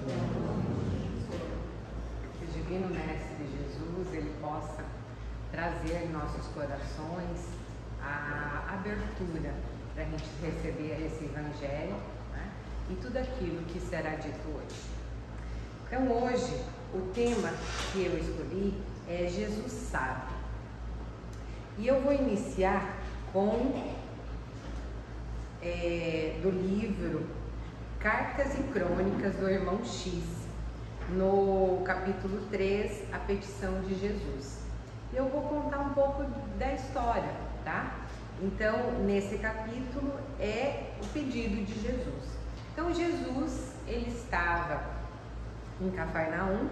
Que o Divino Mestre Jesus, ele possa trazer em nossos corações a abertura para a gente receber esse Evangelho, né? E tudo aquilo que será dito hoje. Então hoje, o tema que eu escolhi é Jesus sabe. E eu vou iniciar com do livro Cartas e Crônicas do Irmão X, no capítulo 3, a petição de Jesus. Eu vou contar um pouco da história, tá? Então, nesse capítulo é o pedido de Jesus. Então, Jesus, ele estava em Cafarnaum,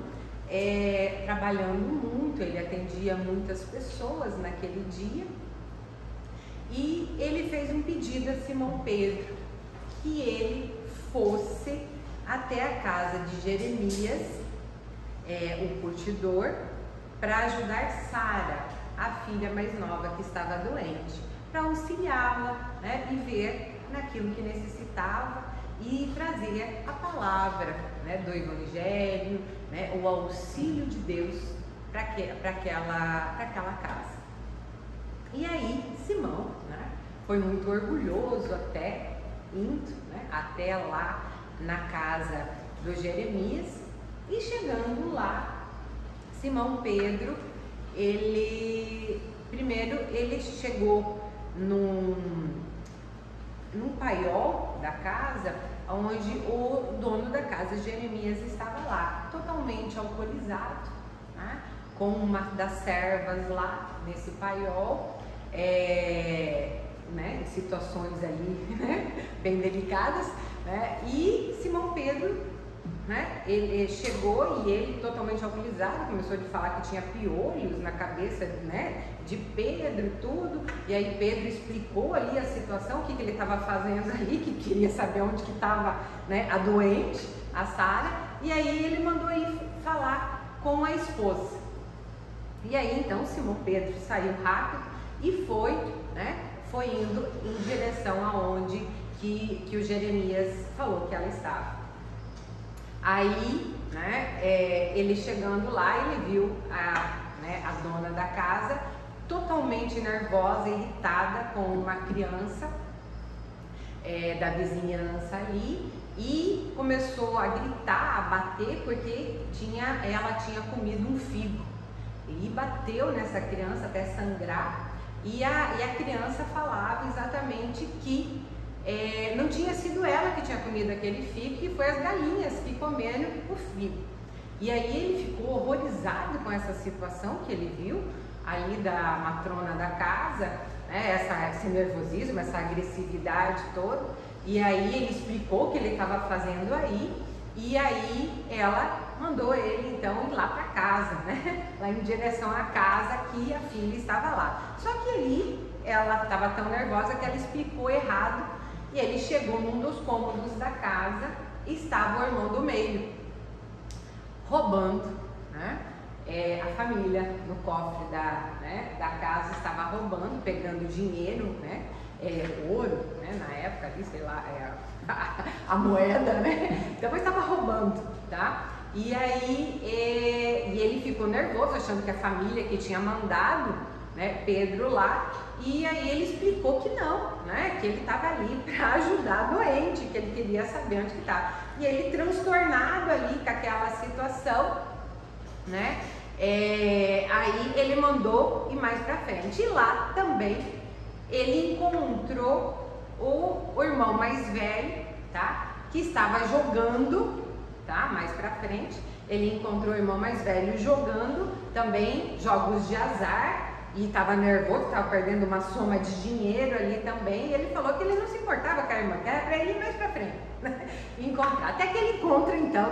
trabalhando muito, ele atendia muitas pessoas naquele dia, e ele fez um pedido a Simão Pedro, que ele fosse até a casa de Jeremias, o curtidor, para ajudar Sara, a filha mais nova que estava doente, para auxiliá-la, né, e ver naquilo que necessitava e trazer a palavra, né, do Evangelho, né, o auxílio de Deus para aquela casa. E aí Simão, né, foi muito orgulhoso até indo, né, até lá na casa do Jeremias, e chegando lá, Simão Pedro, ele chegou num paiol da casa, onde o dono da casa, Jeremias, estava lá, totalmente alcoolizado, né, com uma das servas lá nesse paiol, né, situações ali, né, bem delicadas, né, e Simão Pedro, né, ele chegou e ele totalmente alcoolizado, começou a falar que tinha piolhos na cabeça, né, de Pedro e tudo, e aí Pedro explicou ali a situação, o que ele estava fazendo ali, que queria saber onde que estava, né, a doente, a Sara, e aí ele mandou ir falar com a esposa. E aí então Simão Pedro saiu rápido e foi, né, foi indo em direção aonde que o Jeremias falou que ela estava. Aí, né, ele chegando lá, ele viu a dona da casa totalmente nervosa, irritada com uma criança da vizinhança ali, e começou a gritar, a bater, porque ela tinha comido um figo, e bateu nessa criança até sangrar, e a criança falava exatamente que não tinha sido ela que tinha comido aquele figo, que foi as galinhas que comeram o figo. E aí ele ficou horrorizado com essa situação que ele viu ali da matrona da casa, né, esse nervosismo, essa agressividade toda. E aí ele explicou o que ele estava fazendo aí, e aí ela mandou ele então ir lá para casa, né, lá em direção à casa que a filha estava lá. Só que ali ela estava tão nervosa que ela explicou errado, e ele chegou num dos cômodos da casa e estava o irmão do meio roubando, né? A família no cofre da casa estava roubando, pegando dinheiro, né? Ouro, né? Na época ali, sei lá, a moeda, né? Então estava roubando, tá? E aí ele ficou nervoso, achando que a família que tinha mandado, né, Pedro lá, e aí ele explicou que não, né, que ele estava ali para ajudar a doente, que ele queria saber onde que estava. E ele, transtornado ali com aquela situação, né, aí ele mandou ir mais para frente. E lá também ele encontrou o irmão mais velho, tá, que estava jogando, tá, mais para frente. Ele encontrou o irmão mais velho jogando também jogos de azar, e estava nervoso, estava perdendo uma soma de dinheiro ali também, e ele falou que ele não se importava com a irmã, que era para ele ir mais para frente, né? Encontrar. Até que ele encontra então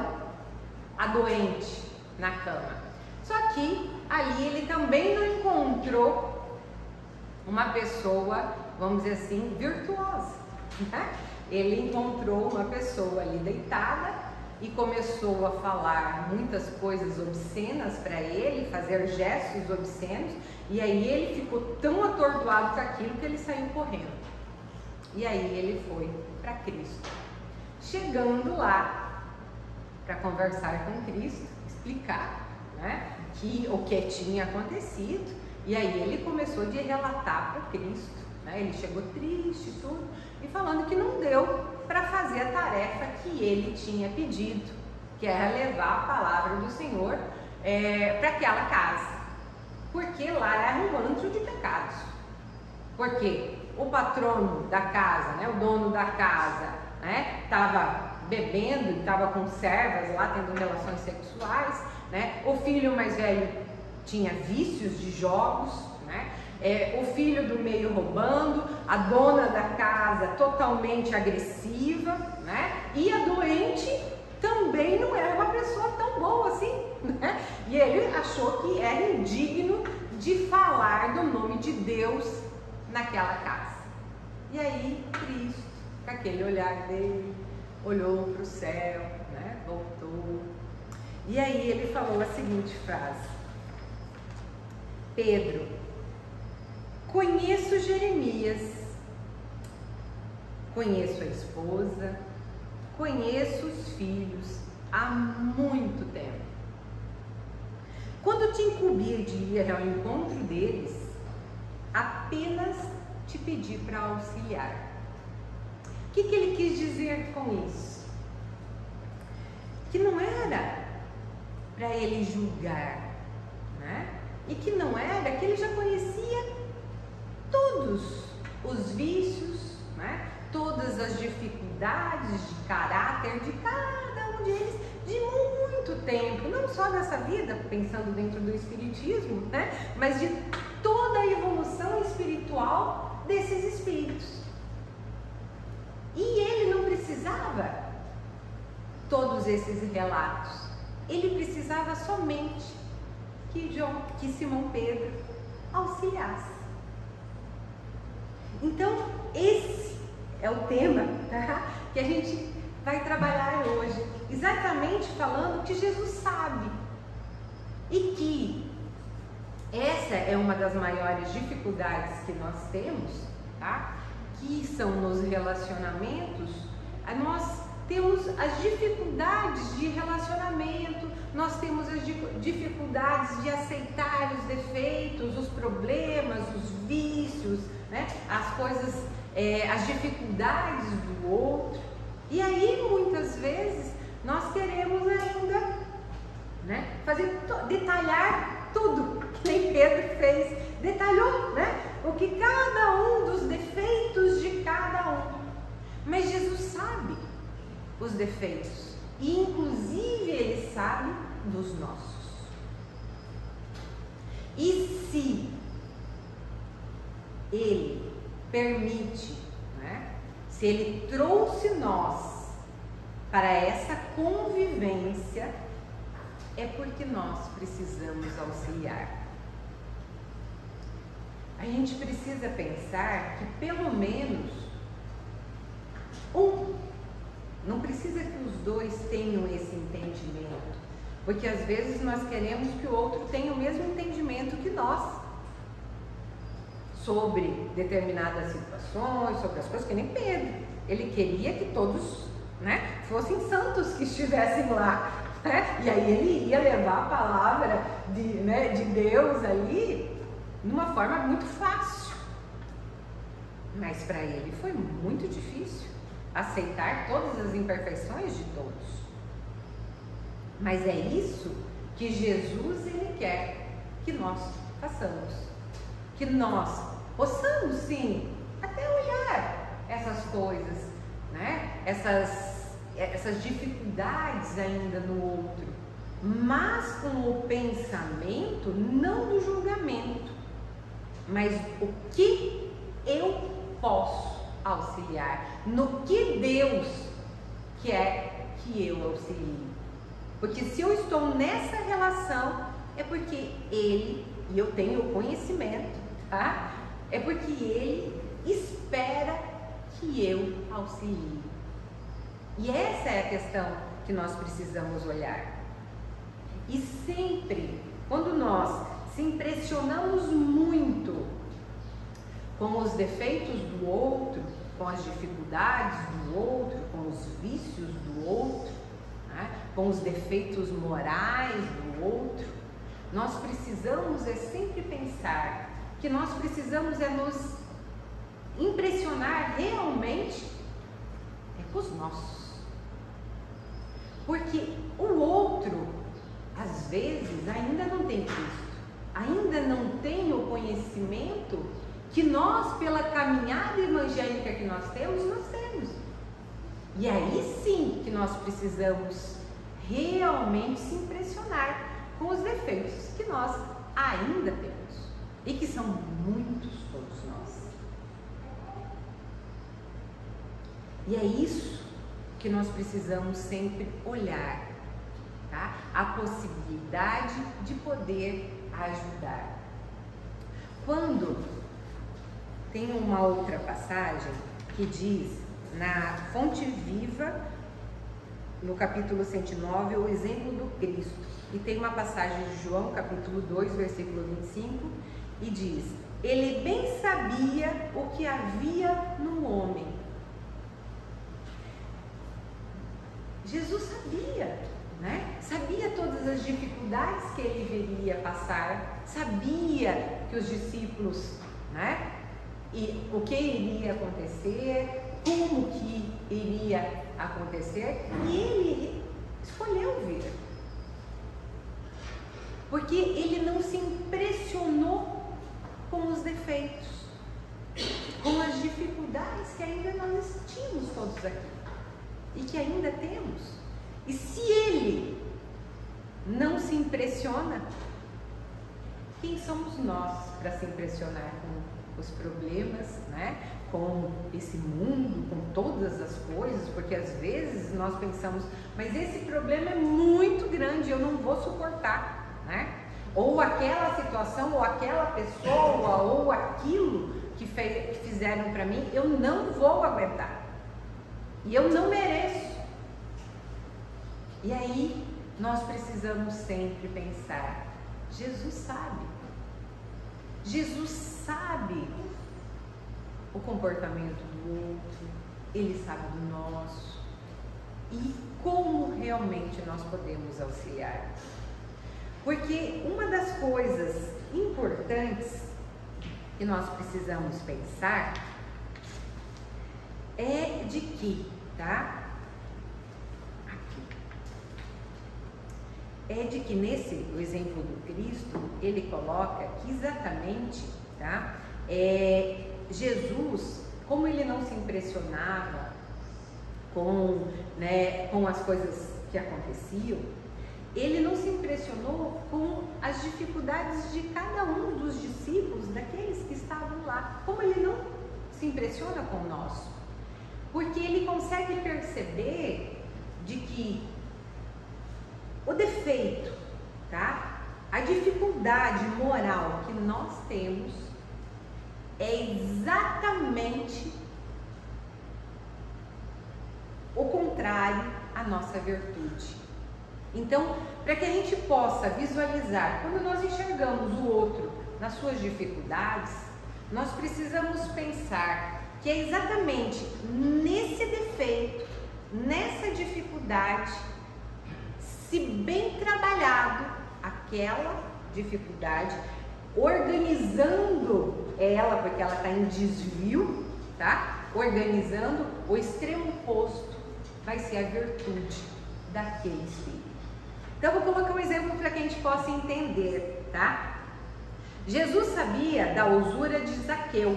a doente na cama. Só que ali ele também não encontrou uma pessoa, vamos dizer assim, virtuosa, né? Ele encontrou uma pessoa ali deitada e começou a falar muitas coisas obscenas para ele, fazer gestos obscenos, e aí ele ficou tão atordoado com aquilo que ele saiu correndo. E aí ele foi para Cristo. Chegando lá para conversar com Cristo, explicar, né, o que tinha acontecido. E aí ele começou a relatar para Cristo, né? Ele chegou triste e tudo, e falando que não deu para fazer a tarefa que ele tinha pedido, que era levar a palavra do Senhor para aquela casa, porque lá era um antro de pecados. Porque o patrono da casa, né, o dono da casa, né, estava bebendo, estava com servas lá tendo relações sexuais, né? O filho mais velho tinha vícios de jogos, né? O filho do meio roubando, a dona da casa totalmente agressiva, né? E a doente também não era uma pessoa tão boa assim, né? E ele achou que era indigno de falar do nome de Deus naquela casa. E aí Cristo, com aquele olhar dele, olhou para o céu, né? Voltou. E aí ele falou a seguinte frase: Pedro, conheço Jeremias, conheço a esposa, conheço os filhos há muito tempo. Quando te incumbir de ir ao encontro deles, apenas te pedi para auxiliar. O que ele quis dizer com isso? Que não era para ele julgar, né? E que não era que ele já conhecia todos os vícios, né? Todas as dificuldades de caráter de cada um deles, de muito tempo, não só dessa vida, pensando dentro do espiritismo, né? Mas de toda a evolução espiritual desses espíritos. E ele não precisava todos esses relatos, ele precisava somente que Simão Pedro auxiliasse. Então, esse é o tema, tá? Que a gente vai trabalhar hoje, exatamente falando que Jesus sabe e que essa é uma das maiores dificuldades que nós temos, tá? Que são nos relacionamentos. Nós temos as dificuldades de relacionamento, nós temos as dificuldades de aceitar os defeitos, os problemas, os vícios, né? As coisas, as dificuldades do outro. E aí muitas vezes nós queremos ainda, né, detalhar tudo, que nem Pedro fez, detalhou, né, o que cada um dos defeitos de cada um. Mas Jesus sabe os defeitos e inclusive ele sabe dos nossos. E se ele permite, né, se ele trouxe nós para essa convivência, é porque nós precisamos auxiliar. A gente precisa pensar que pelo menos não precisa que os dois tenham esse entendimento, porque às vezes nós queremos que o outro tenha o mesmo entendimento que nós sobre determinadas situações, sobre as coisas, que nem Pedro. Ele queria que todos, né, fossem santos que estivessem lá, né? E aí ele ia levar a palavra de Deus ali de uma forma muito fácil. Mas para ele foi muito difícil aceitar todas as imperfeições de todos. Mas é isso que Jesus ele quer que nós façamos, que nós possamos sim até olhar essas coisas, né? Essas dificuldades ainda no outro, mas com o pensamento não do julgamento, mas o que eu posso auxiliar, no que Deus quer que eu auxilie. Porque se eu estou nessa relação, é porque Ele, e eu tenho o conhecimento, tá? É porque Ele espera que eu auxilie. E essa é a questão que nós precisamos olhar. E sempre, quando nós se impressionamos muito com os defeitos do outro, com as dificuldades do outro, com os vícios do outro, né? com os defeitos morais do outro, nós precisamos sempre pensar que nós precisamos nos impressionar realmente com os nossos. Porque o outro, às vezes, ainda não tem Cristo, ainda não tem o conhecimento que nós, pela caminhada evangélica que nós temos, E aí sim que nós precisamos realmente se impressionar com os defeitos que nós ainda temos e que são muitos, todos nós. E é isso que nós precisamos sempre olhar, tá? A possibilidade de poder ajudar. Quando tem uma outra passagem que diz na Fonte Viva, no capítulo 109, o exemplo do Cristo. E tem uma passagem de João, capítulo 2, versículo 25, e diz: ele bem sabia o que havia no homem. Jesus sabia, né? Sabia todas as dificuldades que ele viria passar, sabia que os discípulos, né? E o que iria acontecer, como que iria acontecer, e ele escolheu vir. Porque ele não se impressionou com os defeitos, com as dificuldades que ainda nós tínhamos todos aqui e que ainda temos. E se ele não se impressiona, quem somos nós para se impressionar com os problemas, né? Com esse mundo, com todas as coisas? Porque às vezes nós pensamos, mas esse problema é muito grande, eu não vou suportar, né? Ou aquela situação, ou aquela pessoa, ou aquilo que fizeram para mim, eu não vou aguentar. E eu não mereço. E aí nós precisamos sempre pensar, Jesus sabe. Jesus sabe o comportamento do outro, ele sabe do nosso e como realmente nós podemos auxiliar. Porque uma das coisas importantes que nós precisamos pensar é de que, tá? Aqui. É de que o exemplo do Cristo, ele coloca que exatamente, tá? Jesus, como ele não se impressionava com as coisas que aconteciam, ele não se impressionou com as dificuldades de cada um dos discípulos, daqueles que estavam lá, como ele não se impressiona com o nosso, porque ele consegue perceber de que o defeito, tá? A dificuldade moral que nós temos é exatamente o contrário à nossa virtude. Então, para que a gente possa visualizar, quando nós enxergamos o outro nas suas dificuldades, nós precisamos pensar que é exatamente nesse defeito, nessa dificuldade, se bem trabalhado aquela dificuldade, organizando ela, porque ela está em desvio, tá? Organizando, o extremo oposto vai ser a virtude daquele espírito. Então, eu vou colocar um exemplo para que a gente possa entender, tá? Jesus sabia da usura de Zaqueu,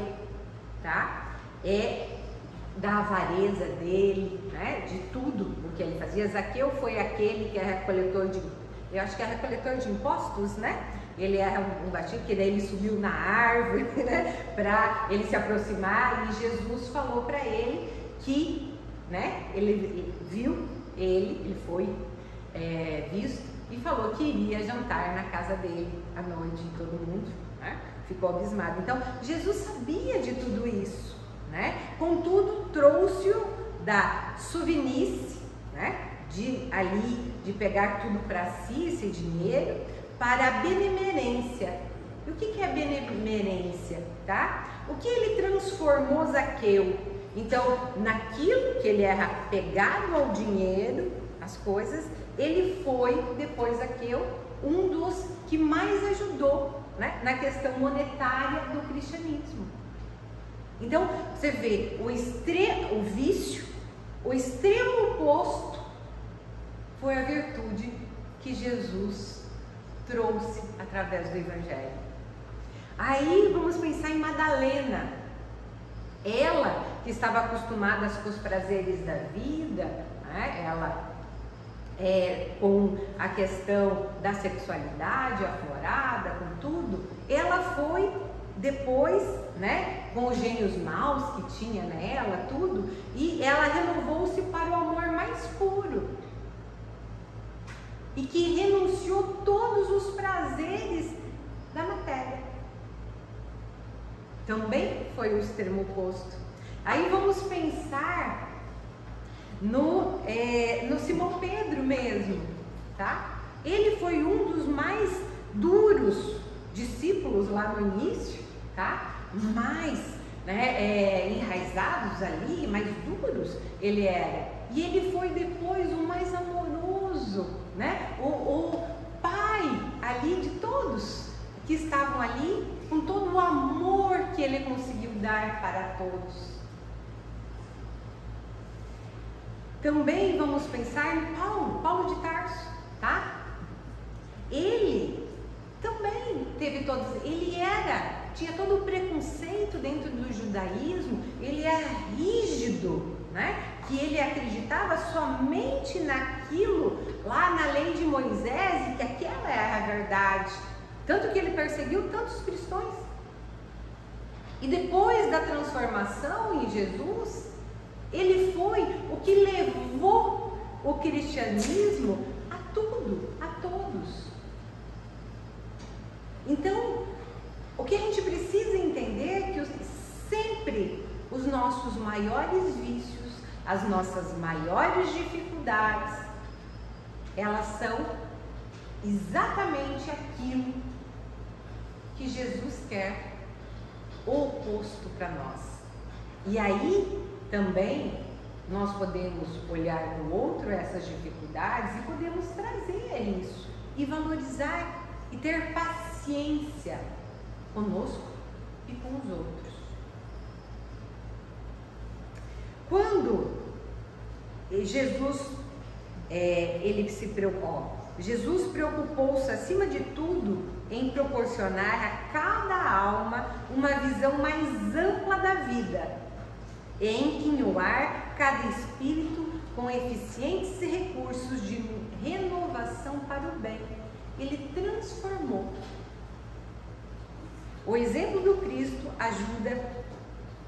tá? Da avareza dele, né? De tudo o que ele fazia. Zaqueu foi aquele que é recoletor eu acho que é recoletor de impostos, né? Ele era um baixinho, que daí ele subiu na árvore, né? Para ele se aproximar, e Jesus falou para ele que, né? Ele viu ele foi visto e falou que iria jantar na casa dele à noite, e todo mundo, né? Ficou abismado. Então, Jesus sabia de tudo isso, né? Contudo, trouxe-o da suvinice, né? De pegar tudo para si, esse dinheiro, para a benemerência. E o que é benemerência, tá? O que ele transformou Zaqueu? Então, naquilo que ele era pegado ao dinheiro, as coisas, ele foi, depois Zaqueu, um dos que mais ajudou, né, na questão monetária do cristianismo. Então, você vê o vício, o extremo oposto foi a virtude que Jesus trouxe através do Evangelho. Aí vamos pensar em Madalena. Ela que estava acostumada com os prazeres da vida, né? Ela com a questão da sexualidade aflorada, com tudo, ela foi depois, né, com os gênios maus que tinha nela, tudo, e ela renovou-se para o amor mais puro e que renunciou todos os prazeres da matéria. Também foi o extremo oposto. Aí vamos pensar no Simão Pedro mesmo, tá? Ele foi um dos mais duros discípulos lá no início, tá? Mais, né, enraizados ali, mais duros ele era. E ele foi depois o mais amoroso, né? O pai ali de todos que estavam ali, com todo o amor que ele conseguiu dar para todos. Também vamos pensar em Paulo de Tarso, tá? Ele também teve tinha todo o preconceito dentro do judaísmo, ele era rígido, né? Que ele acreditava somente naquilo lá na lei de Moisés e que aquela era a verdade. Tanto que ele perseguiu tantos cristãos. E depois da transformação em Jesus, ele foi o que levou o cristianismo a tudo, a todos. Então, o que a gente precisa entender é que sempre os nossos maiores vícios, as nossas maiores dificuldades, elas são exatamente aquilo que Jesus quer, o oposto para nós. E aí também nós podemos olhar para o outro essas dificuldades e podemos trazer isso e valorizar e ter paciência conosco e com os outros. Quando Jesus Jesus preocupou-se acima de tudo em proporcionar a cada alma uma visão mais ampla da vida e enquinhoar cada espírito com eficientes recursos de renovação para o bem. Ele transformou. O exemplo do Cristo ajuda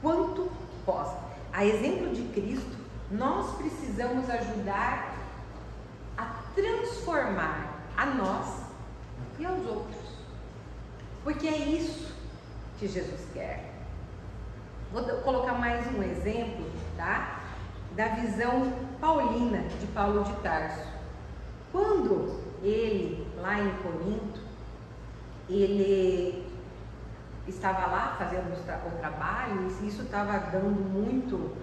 quanto possa. A exemplo de Cristo, nós precisamos ajudar a transformar a nós e aos outros. Porque é isso que Jesus quer. Vou colocar mais um exemplo, tá? Da visão paulina de Paulo de Tarso. Quando ele, lá em Corinto, ele estava lá fazendo o trabalho, e isso estava dando muito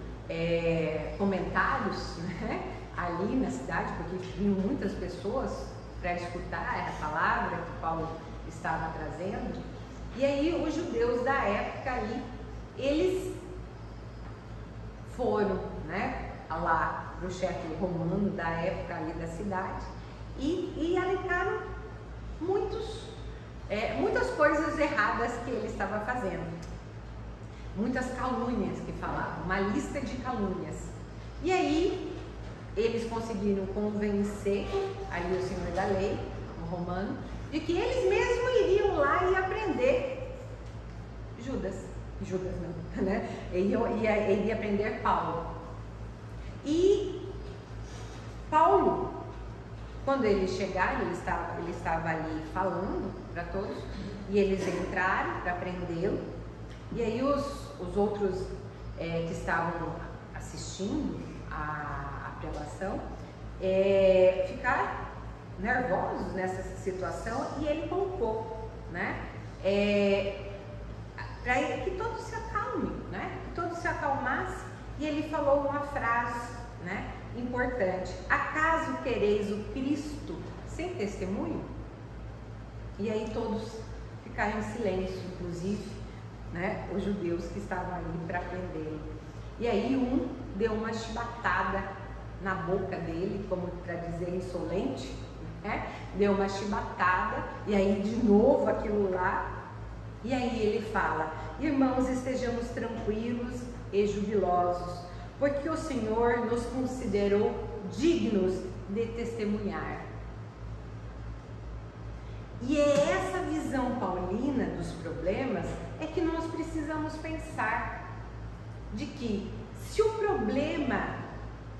comentários, né, ali na cidade, porque vinham muitas pessoas para escutar a palavra que Paulo estava trazendo. E aí os judeus da época ali, eles foram, né, lá para o chefe romano da época ali da cidade e alegaram muitas coisas erradas que ele estava fazendo, muitas calúnias que falavam, uma lista de calúnias. E aí eles conseguiram convencer ali o senhor da lei, o romano, de que eles mesmos iriam lá e aprender Judas não, né? Ele ia aprender Paulo. E Paulo, quando eles chegaram, ele estava ali falando para todos, e eles entraram para prendê-lo. E aí os outros que estavam assistindo a prelação ficaram nervosos nessa situação, e ele colocou, né, para que todos se acalmem, né, que todos se acalmassem, e ele falou uma frase, né, importante. Acaso quereis o Cristo sem testemunho? E aí todos ficaram em silêncio, inclusive, né, os judeus que estavam ali para prendê-lo. E aí um deu uma chibatada na boca dele, como para dizer insolente, né? Deu uma chibatada, e aí de novo aquilo lá, e aí ele fala: irmãos, estejamos tranquilos e jubilosos, porque o Senhor nos considerou dignos de testemunhar. E é essa visão paulina dos problemas é que nós precisamos pensar, de que se o problema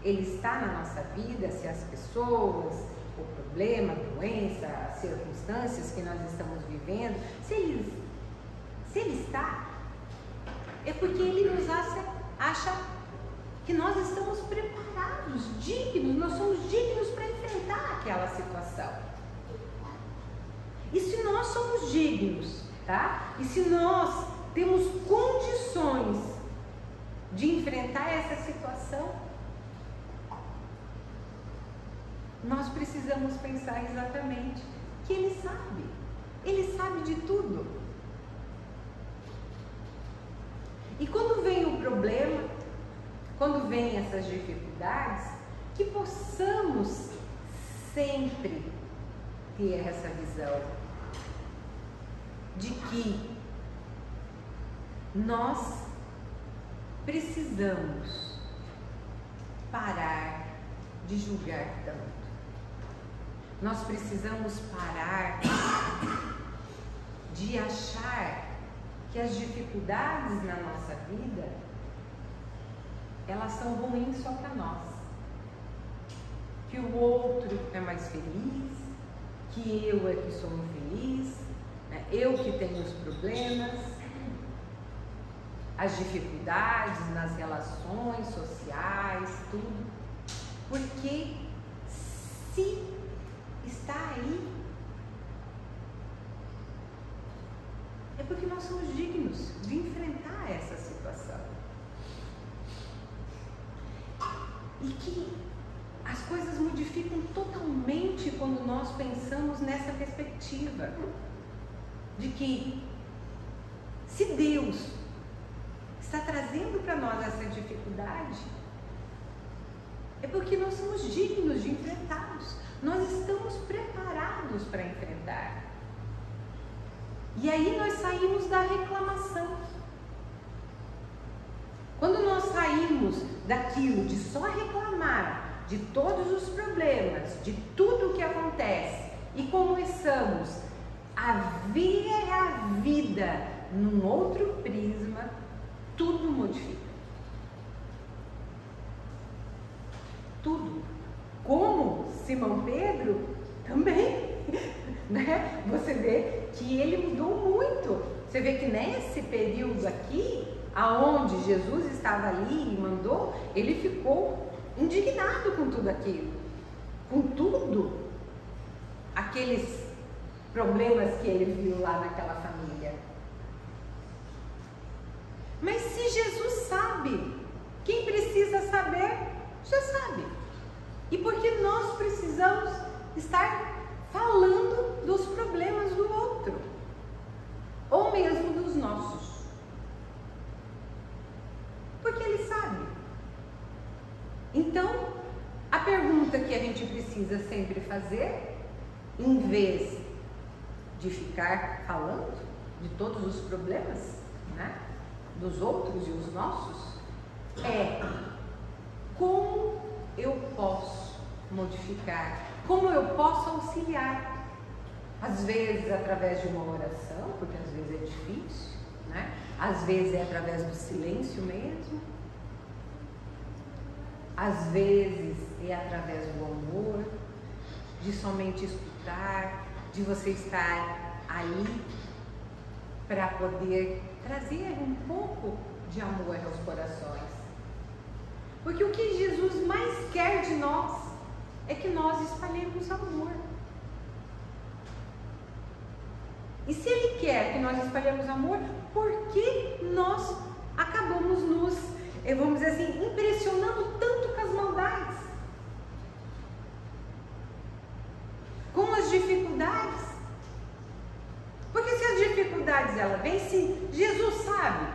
ele está na nossa vida, se as pessoas, o problema, a doença, as circunstâncias que nós estamos vivendo, se ele está, é porque ele nos acha que nós estamos preparados, dignos, nós somos dignos para enfrentar aquela situação. E se nós somos dignos, tá? E se nós temos condições de enfrentar essa situação, nós precisamos pensar exatamente que Ele sabe de tudo. E quando vem o problema, quando vem essas dificuldades, que possamos sempre ter essa visão de que nós precisamos parar de julgar tanto. Nós precisamos parar de achar que as dificuldades na nossa vida, elas são ruins só para nós. Que o outro é mais feliz, que eu é que sou infeliz, né? Eu que tenho os problemas, as dificuldades nas relações sociais, tudo. Porque se está aí, é porque nós somos dignos de enfrentar essa situação. E que as coisas modificam totalmente quando nós pensamos nessa perspectiva de que se Deus está trazendo para nós essa dificuldade, é porque nós somos dignos de enfrentá-los. Nós estamos preparados para enfrentar. E aí nós saímos da reclamação. Quando nós saímos daquilo de só reclamar de todos os problemas, de tudo o que acontece, e começamos a ver a vida num outro prisma, tudo modifica. Tudo. Como Simão Pedro também, né? Você vê que ele mudou muito. Você vê que nesse período aqui, aonde Jesus estava ali e mandou, ele ficou indignado com tudo aquilo, com tudo aqueles problemas que ele viu lá naquela família. Mas se Jesus sabe, quem precisa saber, já sabe. E porque nós precisamos estar falando dos problemas do outro, ou mesmo dos nossos? Porque Ele sabe. Então, a pergunta que a gente precisa sempre fazer, em vez de ficar falando de todos os problemas, né, dos outros e os nossos, é: como eu posso modificar? Como eu posso auxiliar? Às vezes através de uma oração, porque às vezes é difícil, né? Às vezes é através do silêncio mesmo. Às vezes é através do amor, de somente escutar, de você estar aí para poder trazer um pouco de amor aos corações. Porque o que Jesus mais quer de nós é que nós espalhemos amor. E se Ele quer que nós espalhemos amor, por que nós acabamos nos, vamos dizer assim, impressionando tanto com as maldades? dificuldades. Porque se as dificuldades ela vêm, se Jesus sabe,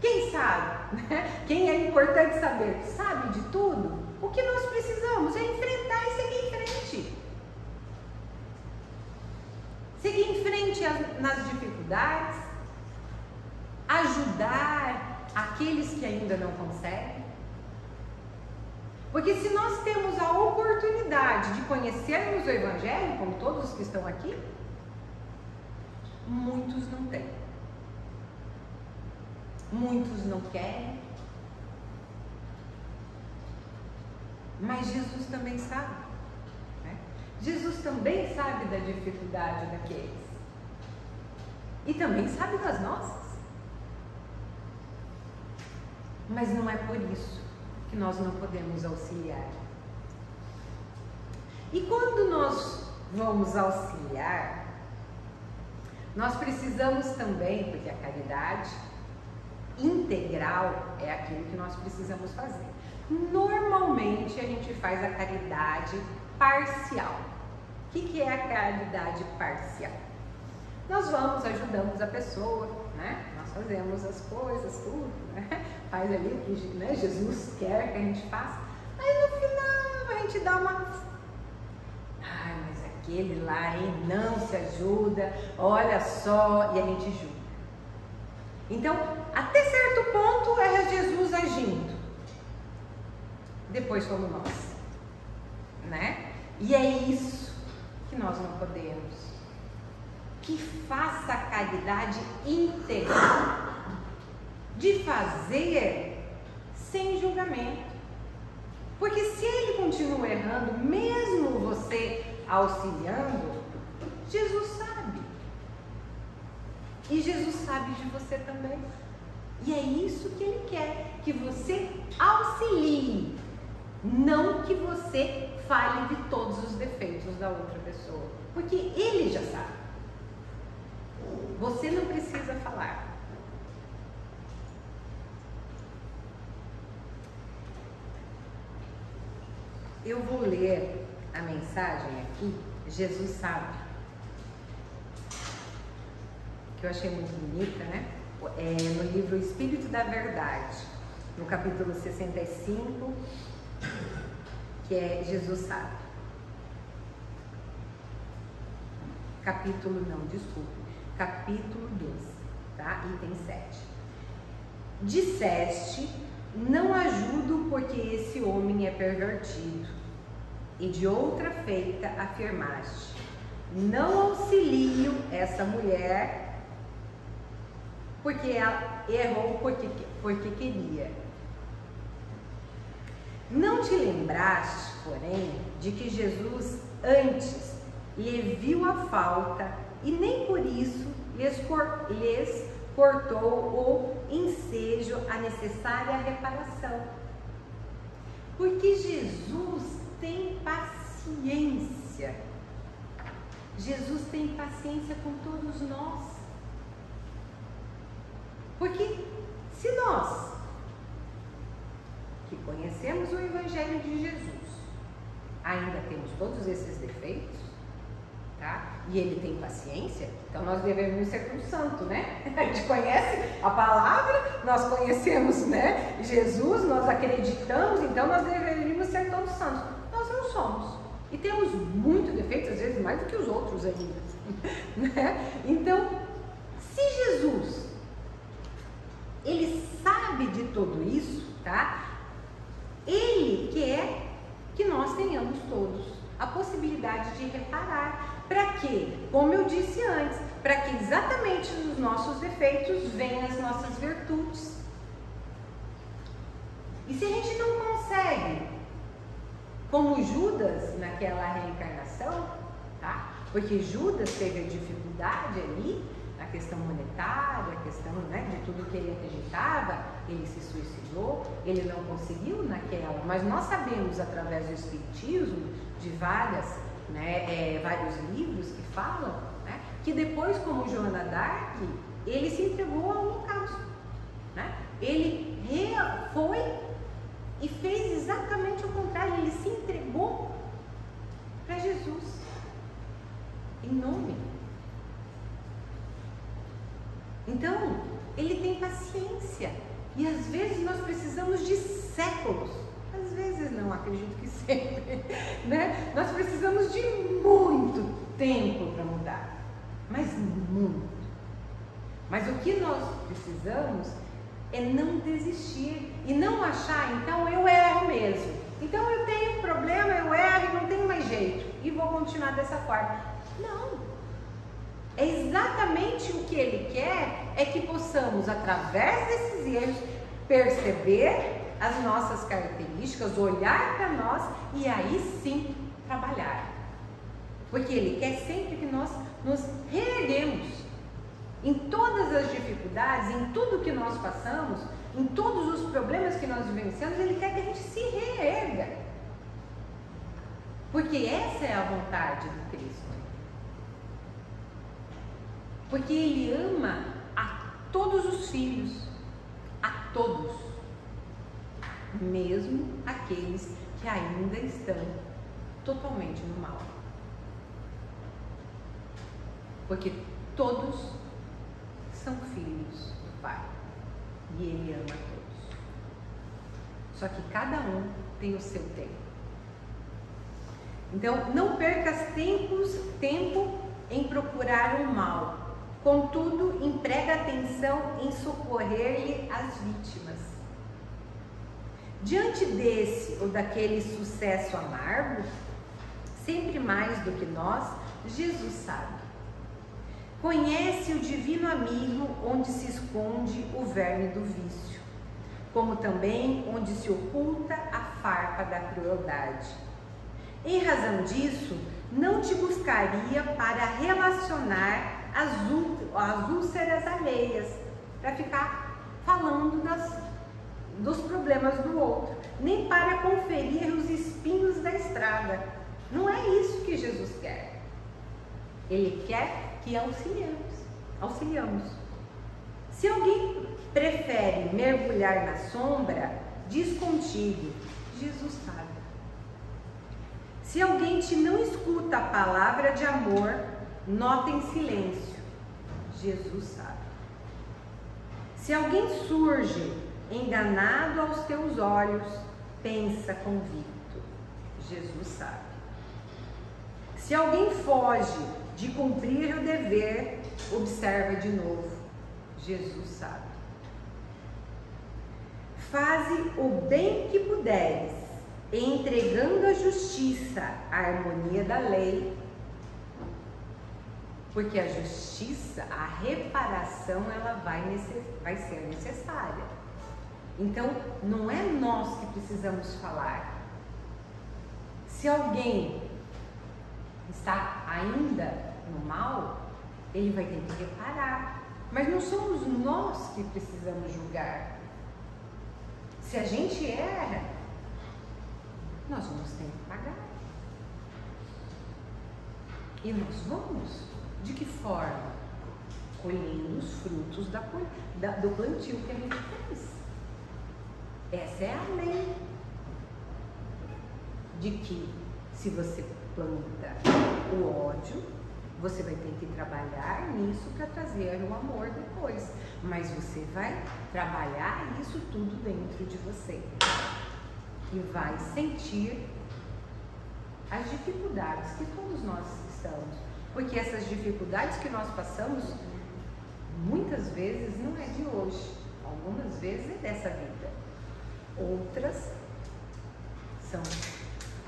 quem sabe, né? Quem é importante saber, sabe de tudo, o que nós precisamos é enfrentar e seguir em frente. Seguir em frente nas dificuldades, ajudar aqueles que ainda não conseguem. Porque se nós temos a oportunidade de conhecermos o Evangelho, como todos os que estão aqui, muitos não têm. Muitos não querem. Mas Jesus também sabe. Né? Jesus também sabe da dificuldade daqueles. E também sabe das nossas. Mas não é por isso que nós não podemos auxiliar. E quando nós vamos auxiliar, nós precisamos também, porque a caridade integral é aquilo que nós precisamos fazer. Normalmente a gente faz a caridade parcial. O que é a caridade parcial? Nós vamos, ajudamos a pessoa, né? Nós fazemos as coisas, tudo, né? Faz ali o que, né, Jesus quer que a gente faça. Aí no final a gente dá uma... Ai, mas aquele lá, hein, não se ajuda, olha só, e a gente julga. Então, até certo ponto é Jesus agindo. Depois fomos nós, né? E é isso que nós não podemos. Que faça a caridade integral, de fazer sem julgamento. Porque se ele continua errando, mesmo você auxiliando, Jesus sabe. E Jesus sabe de você também. E é isso que ele quer, que você auxilie, não que você fale de todos os defeitos da outra pessoa, porque ele já sabe. Você não precisa falar. Eu vou ler a mensagem aqui, Jesus sabe, que eu achei muito bonita, né? É no livro Espírito da Verdade, no capítulo 65, que é Jesus sabe. Capítulo 12, tá? Item 7. Disseste, não ajudo porque esse homem é pervertido, e de outra feita afirmaste, não auxilio essa mulher porque ela errou porque queria. Não te lembraste, porém, de que Jesus antes lhe viu a falta e nem por isso lhes cortou o ensejo, a necessária reparação. Porque Jesus tem paciência. Jesus tem paciência com todos nós. Porque se nós que conhecemos o Evangelho de Jesus ainda temos todos esses defeitos, tá? E ele tem paciência, então nós devemos ser um santo, né? A gente conhece a palavra, nós conhecemos, né, Jesus, nós acreditamos, então nós deveríamos ser todos santos. Nós não somos. E temos muito defeitos, às vezes mais do que os outros ainda, né? Então, se Jesus, ele sabe de tudo isso, tá? Ele quer que nós tenhamos todos a possibilidade de reparar. Para quê? Como eu disse antes, para que exatamente nos nossos defeitos venham as nossas virtudes. E se a gente não consegue, como Judas naquela reencarnação, tá? Porque Judas teve a dificuldade ali, a questão monetária, a questão, né, de tudo que ele acreditava, ele se suicidou, ele não conseguiu naquela, mas nós sabemos através do Espiritismo, de vários livros que falam, né, que depois, como Joana d'Arc, ele se entregou ao holocausto, né? Ele foi e fez exatamente o contrário, ele se entregou para Jesus. em nome. Então, ele tem paciência. E às vezes nós precisamos de séculos. Às vezes não, acredito que sempre, né? Nós precisamos de muito tempo para mudar. Mas muito. Mas o que nós precisamos é não desistir e não achar, então eu erro mesmo. Então eu tenho problema, eu erro e não tenho mais jeito e vou continuar dessa forma. Não. É exatamente o que ele quer, é que possamos, através desses erros, perceber as nossas características, olhar para nós e aí sim trabalhar. Porque ele quer sempre que nós nos reerguemos. Em todas as dificuldades, em tudo que nós passamos, em todos os problemas que nós vivenciamos, ele quer que a gente se reerga. Porque essa é a vontade do Cristo. Porque ele ama a todos os filhos, a todos, mesmo aqueles que ainda estão totalmente no mal. Porque todos são filhos do Pai e ele ama todos. Só que cada um tem o seu tempo. Então, não percas tempo em procurar o mal. Contudo, emprega atenção em socorrer-lhe as vítimas. Diante desse ou daquele sucesso amargo, sempre mais do que nós, Jesus sabe. Conhece o divino amigo onde se esconde o verme do vício, como também onde se oculta a farpa da crueldade. Em razão disso, não te buscaria para relacionar as úlceras alheias, para ficar falando dos problemas do outro, nem para conferir os espinhos da estrada. Não é isso que Jesus quer. Ele quer que auxiliamos. Se alguém prefere mergulhar na sombra, diz contigo, Jesus sabe. Se alguém te não escuta a palavra de amor, nota em silêncio, Jesus sabe. Se alguém surge enganado aos teus olhos, pensa convicto, Jesus sabe. Se alguém foge de cumprir o dever, observa de novo, Jesus sabe. Faze o bem que puderes, entregando a justiça, a harmonia da lei, porque a justiça, a reparação, ela vai ser necessária. Então, não é nós que precisamos falar. Se alguém está ainda no mal, ele vai ter que reparar. Mas não somos nós que precisamos julgar. Se a gente erra, nós vamos ter que pagar. E nós vamos. De que forma? Colhendo os frutos do plantio que a gente fez. Essa é a lei. De que se você planta o ódio, você vai ter que trabalhar nisso para trazer o amor depois. Mas você vai trabalhar isso tudo dentro de você. E vai sentir as dificuldades que todos nós estamos. Porque essas dificuldades que nós passamos, muitas vezes não é de hoje. Algumas vezes é dessa vida. Outras são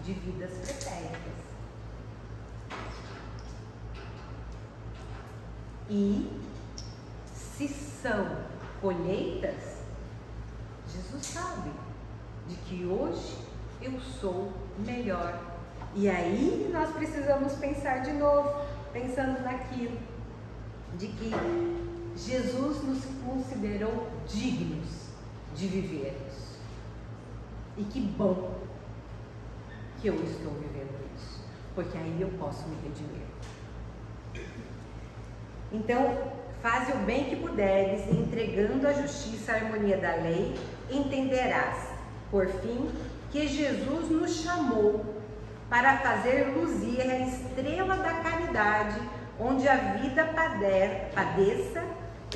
de vidas pretéritas. E se são colheitas, Jesus sabe de que hoje eu sou melhor. E aí nós precisamos pensar de novo, pensando naquilo, de que Jesus nos considerou dignos de vivermos. E que bom que eu estou vivendo isso, porque aí eu posso me redimir. Então, faze o bem que puderes, entregando a justiça à harmonia da lei, entenderás, por fim, que Jesus nos chamou para fazer luzir a estrela da caridade claridade, onde a vida padeça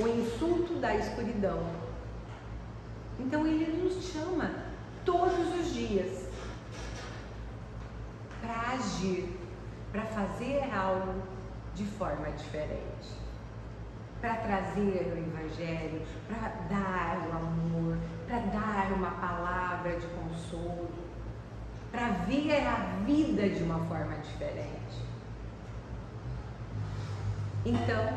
o insulto da escuridão. Então Ele nos chama todos os dias para agir, para fazer algo de forma diferente, para trazer o Evangelho, para dar o amor, para dar uma palavra de consolo, para ver a vida de uma forma diferente. Então,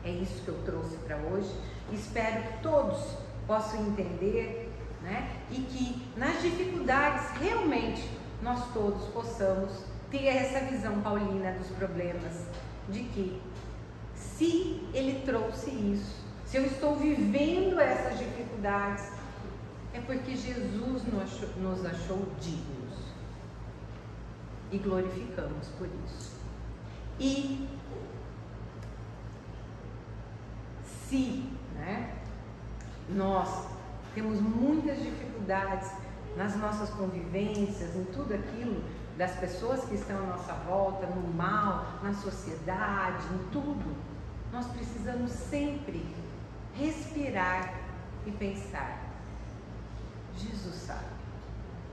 é isso que eu trouxe para hoje. Espero que todos possam entender, né? E que nas dificuldades realmente nós todos possamos ter essa visão paulina dos problemas, de que se Ele trouxe isso, se eu estou vivendo essas dificuldades, é porque Jesus nos achou dignos e glorificamos por isso. E se, né, nós temos muitas dificuldades nas nossas convivências, em tudo aquilo, das pessoas que estão à nossa volta, no mal, na sociedade, em tudo, nós precisamos sempre respirar e pensar: Jesus sabe.